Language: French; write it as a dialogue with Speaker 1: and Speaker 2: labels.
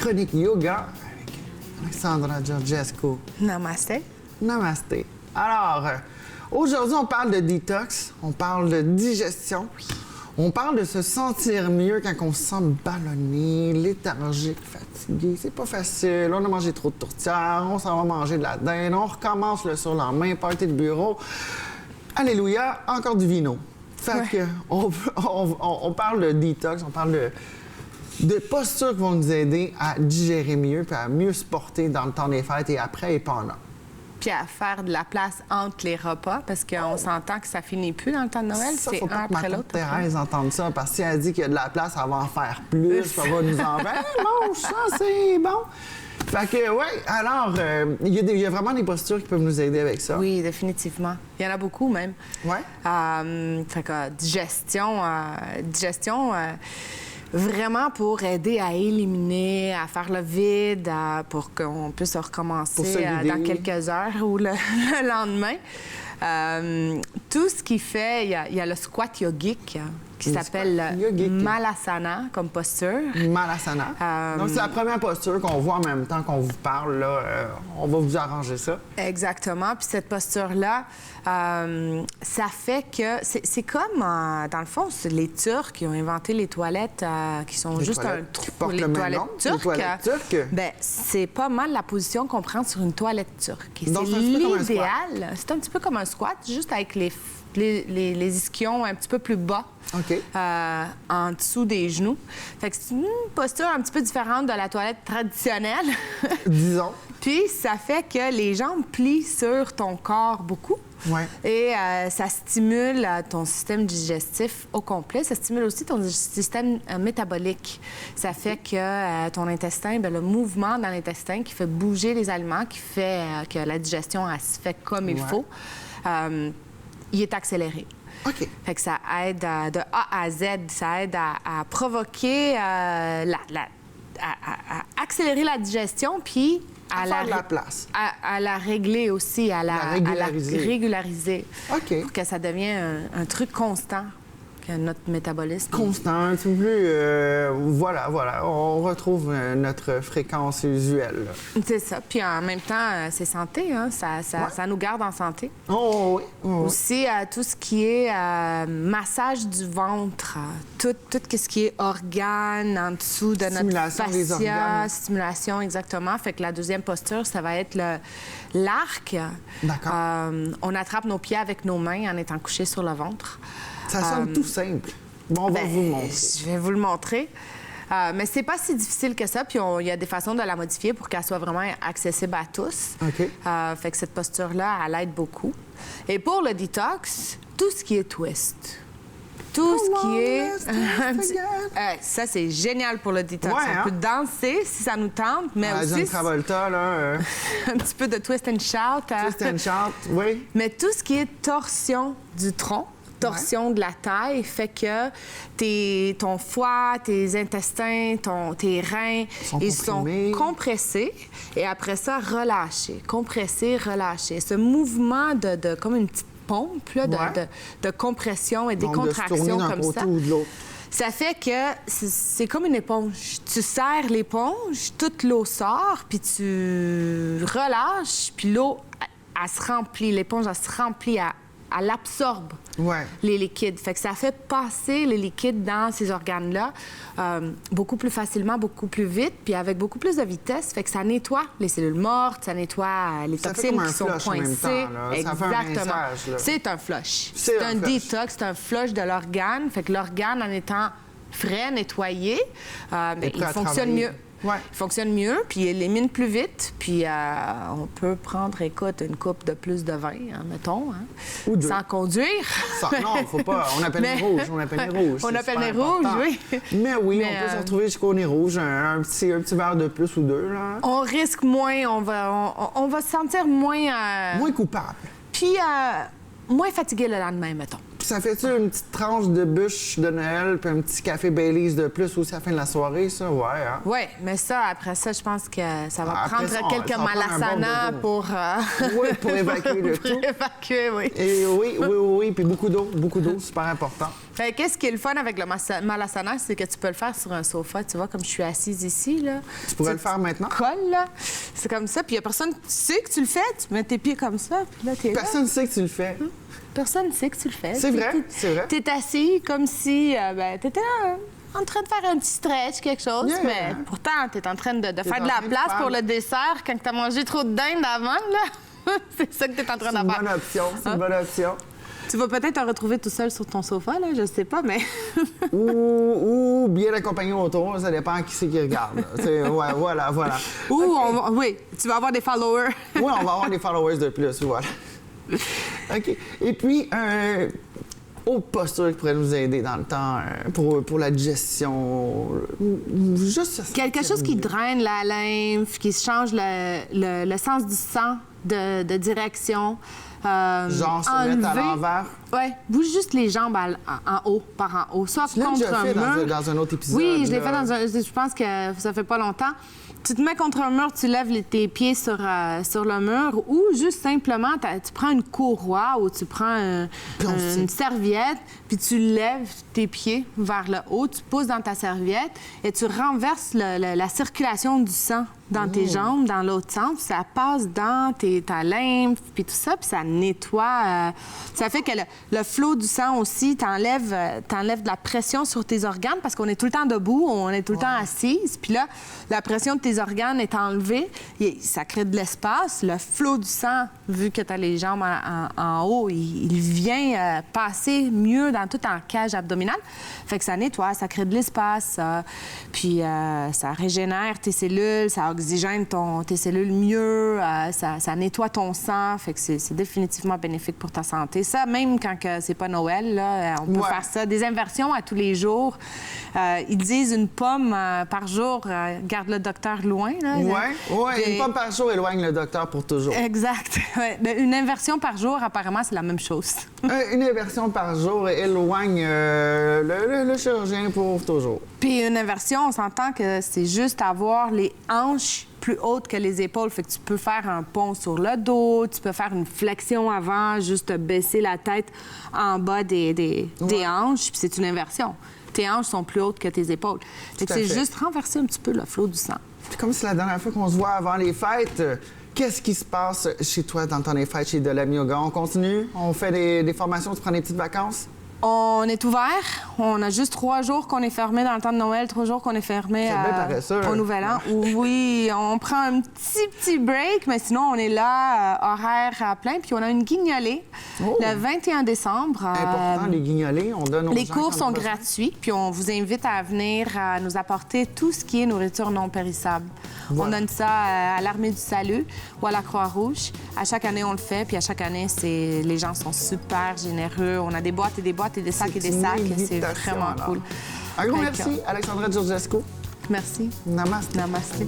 Speaker 1: chronique yoga avec Alexandra Georgescu.
Speaker 2: Namaste.
Speaker 1: Namasté. Alors, aujourd'hui, on parle de détox, on parle de digestion, on parle de se sentir mieux quand on se sent ballonné, léthargique, fatigué. C'est pas facile. On a mangé trop de tourtière, on s'en va manger de la dinde, on recommence le surlendemain, party de bureau. Alléluia, encore du vino. Fait que on parle de détox, on parle de postures qui vont nous aider à digérer mieux puis à mieux se porter dans le temps des fêtes et après et pendant.
Speaker 2: Puis à faire de la place entre les repas, parce qu'on s'entend que ça finit plus dans le temps de Noël, c'est un après l'autre.
Speaker 1: Thérèse entende ça, parce que si elle dit qu'il y a de la place, elle va en faire plus, ça va nous en faire. Mange ça, c'est bon. Fait que, oui, alors, il y a vraiment des postures qui peuvent nous aider avec ça.
Speaker 2: Oui, définitivement. Il y en a beaucoup, même.
Speaker 1: Oui.
Speaker 2: Fait que digestion, vraiment pour aider à éliminer, à faire le vide, pour qu'on puisse recommencer dans quelques heures ou le lendemain. Tout ce qui fait, il y a le squat yogique qui s'appelle Malasana comme posture.
Speaker 1: Malasana. Donc, c'est la première posture qu'on voit en même temps qu'on vous parle. Là. On va vous arranger ça.
Speaker 2: Exactement. Puis cette posture-là, ça fait que... C'est comme, dans le fond, c'est les Turcs qui ont inventé les toilettes qui sont juste un trou. Les toilettes turques. Bien, c'est pas mal la position qu'on prend sur une toilette turque. C'est l'idéal. C'est un petit peu comme un squat, juste avec les ischions un petit peu plus bas, en dessous des genoux. Fait que c'est une posture un petit peu différente de la toilette traditionnelle.
Speaker 1: Disons.
Speaker 2: Puis ça fait que les jambes plient sur ton corps beaucoup.
Speaker 1: Ouais.
Speaker 2: Et ça stimule ton système digestif au complet. Ça stimule aussi ton système métabolique. Ça fait que ton intestin, bien, le mouvement dans l'intestin qui fait bouger les aliments, qui fait que la digestion elle, se fait comme il faut, il est accéléré.
Speaker 1: OK.
Speaker 2: Fait que ça aide de A à Z, ça aide à provoquer, à accélérer la digestion, puis
Speaker 1: à faire de la place.
Speaker 2: À la régler aussi, à la régulariser.
Speaker 1: OK.
Speaker 2: Pour que ça devienne un truc constant, que notre métabolisme...
Speaker 1: Constant, un petit peu plus... voilà, on retrouve notre fréquence usuelle.
Speaker 2: C'est ça. Puis en même temps, c'est santé, hein? Ça nous garde en santé.
Speaker 1: Oh oui.
Speaker 2: Aussi, tout ce qui est massage du ventre, tout ce qui est organes en dessous de notre fascia, stimulation, exactement. Fait que la deuxième posture, ça va être l'arc.
Speaker 1: D'accord.
Speaker 2: On attrape nos pieds avec nos mains en étant couchés sur le ventre.
Speaker 1: Ça sonne tout simple. Bon, on va vous le montrer.
Speaker 2: Je vais vous le montrer. Mais c'est pas si difficile que ça, puis il y a des façons de la modifier pour qu'elle soit vraiment accessible à tous.
Speaker 1: OK.
Speaker 2: Fait que cette posture-là, elle aide beaucoup. Et pour le détox, tout ce qui est twist. Tout ce qui est... ça, c'est génial pour le détox. On peut danser si ça nous tente, mais aussi...
Speaker 1: John Travolta, là...
Speaker 2: un petit peu de twist and shout.
Speaker 1: Twist and shout, oui.
Speaker 2: Mais tout ce qui est torsion du tronc, torsion de la taille, fait que ton foie, tes intestins, tes reins, ils sont compressés et après ça, relâchés. Compressés, relâchés. Ce mouvement de comme une petite pompe là, de compression et des contractions comme ça. Ça fait que c'est comme une éponge. Tu serres l'éponge, toute l'eau sort, puis tu relâches, puis l'eau, elle se remplit. L'éponge, elle se remplit, elle absorbe les liquides. Fait que ça fait passer les liquides dans ces organes-là beaucoup plus facilement, beaucoup plus vite, puis avec beaucoup plus de vitesse. Fait que ça nettoie les cellules mortes, ça nettoie les toxines qui sont coincées. Exactement. C'est un flush. C'est un détox, c'est un flush de l'organe. Fait que l'organe, en étant frais, nettoyé, il fonctionne mieux.
Speaker 1: Ouais.
Speaker 2: Il fonctionne mieux, puis il élimine plus vite. Puis on peut prendre, écoute, une coupe de plus de vin, hein, mettons, hein,
Speaker 1: ou deux.
Speaker 2: Sans conduire.
Speaker 1: Non, faut pas. On appelle les rouges. On appelle les rouges.
Speaker 2: On appelle les rouges, oui.
Speaker 1: Mais oui, on peut se retrouver jusqu'au nez rouge, un petit verre de plus ou deux. Là.
Speaker 2: On risque moins, on va se sentir moins...
Speaker 1: moins coupable.
Speaker 2: Puis moins fatigué le lendemain, mettons.
Speaker 1: Ça fait-tu une petite tranche de bûche de Noël puis un petit café Baileys de plus aussi à la fin de la soirée, ça? Ouais, hein?
Speaker 2: Oui, mais ça, après ça, je pense que ça va prendre quelques
Speaker 1: ça va prendre
Speaker 2: malasanas
Speaker 1: un bon
Speaker 2: pour...
Speaker 1: Oui, pour évacuer le tout.
Speaker 2: Pour évacuer, oui.
Speaker 1: Et oui, puis beaucoup d'eau, super important.
Speaker 2: Fait qu'est-ce qui est le fun avec le malasana, c'est que tu peux le faire sur un sofa, tu vois, comme je suis assise ici, là.
Speaker 1: Tu pourrais le faire maintenant?
Speaker 2: Colle, là. C'est comme ça, puis il y a personne qui sait que tu le fais. Tu mets tes pieds comme ça, puis là, t'es là.
Speaker 1: Personne ne sait que tu le fais.
Speaker 2: Personne ne sait que tu le fais.
Speaker 1: C'est vrai, c'est vrai.
Speaker 2: T'es assis comme si, t'étais là, en train de faire un petit stretch, quelque chose, mais pourtant, t'es en train de faire de la place pour le dessert quand t'as mangé trop de dinde avant, là. C'est ça que t'es en train de faire.
Speaker 1: C'est une bonne option, c'est une bonne option.
Speaker 2: Tu vas peut-être te retrouver tout seul sur ton sofa, là, je sais pas, mais...
Speaker 1: ou bien accompagné autour, ça dépend qui c'est qui regarde. Ouais, voilà.
Speaker 2: Ou, oui, tu vas avoir des followers.
Speaker 1: Oui, on va avoir des followers de plus, voilà. OK. Et puis, autre posture qui pourrait nous aider dans le temps pour la digestion. Juste
Speaker 2: quelque chose qui draine la lymphe, qui change le sens du sang de direction.
Speaker 1: Genre se mettre à l'envers.
Speaker 2: Oui, bouge juste les jambes en haut, par en haut. Soit
Speaker 1: Tu l'as
Speaker 2: contre
Speaker 1: déjà
Speaker 2: un
Speaker 1: fait
Speaker 2: mur.
Speaker 1: dans un autre épisode.
Speaker 2: Oui, je l'ai fait dans un... Je pense que ça fait pas longtemps. Tu te mets contre un mur, tu lèves tes pieds sur le mur ou juste simplement, tu prends une courroie ou tu prends une serviette, puis tu lèves tes pieds vers le haut, tu pousses dans ta serviette et tu renverses la circulation du sang dans tes jambes, dans l'autre sens. Ça passe dans ta lymphe, puis tout ça, puis ça nettoie. Ça fait que le flot du sang aussi t'enlève de la pression sur tes organes parce qu'on est tout le temps debout, on est tout le temps assise. Puis là, la pression de tes organes est enlevée. Ça crée de l'espace. Le flot du sang, vu que tu as les jambes en haut, il vient passer mieux dans toute la cage abdominale. Fait que ça nettoie, ça crée de l'espace. Puis ça régénère tes cellules, ça oxygène tes cellules mieux, ça nettoie ton sang. Fait que c'est définitivement bénéfique pour ta santé. Ça, même quand c'est pas Noël, là, on peut faire ça. Des inversions à tous les jours. Ils disent une pomme par jour garde le docteur loin.
Speaker 1: Oui, une pomme par jour éloigne le docteur pour toujours.
Speaker 2: Exact. Une inversion par jour, apparemment, c'est la même chose.
Speaker 1: Une inversion par jour éloigne le chirurgien pour toujours.
Speaker 2: Puis une inversion, on s'entend que c'est juste avoir les hanches plus hautes que les épaules. Fait que tu peux faire un pont sur le dos, tu peux faire une flexion avant, juste baisser la tête en bas des hanches, puis c'est une inversion. Tes hanches sont plus hautes que tes épaules. Fait que c'est juste renverser un petit peu le flot du sang.
Speaker 1: Puis comme c'est la dernière fois qu'on se voit avant les fêtes, qu'est-ce qui se passe chez toi dans ton fêtes chez Delamy Yoga? On continue? On fait des formations, tu prends des petites vacances?
Speaker 2: On est ouvert. On a juste 3 jours qu'on est fermé dans le temps de Noël, 3 jours qu'on est fermé au Nouvel An. Oui, on prend un petit break, mais sinon, on est là, horaire à plein. Puis on a une guignolée le 21 décembre.
Speaker 1: Important, les guignolées, on donne aux gens.
Speaker 2: Les cours sont gratuits, puis on vous invite à venir nous apporter tout ce qui est nourriture non périssable. Voilà. On donne ça à l'Armée du Salut ou à la Croix-Rouge. À chaque année, on le fait, puis à chaque année, les gens sont super généreux. On a des boîtes et des boîtes et des sacs et des sacs. C'est vraiment cool.
Speaker 1: Un gros merci, Alexandra Georgescu.
Speaker 2: Merci.
Speaker 1: Namaste.
Speaker 2: Namaste.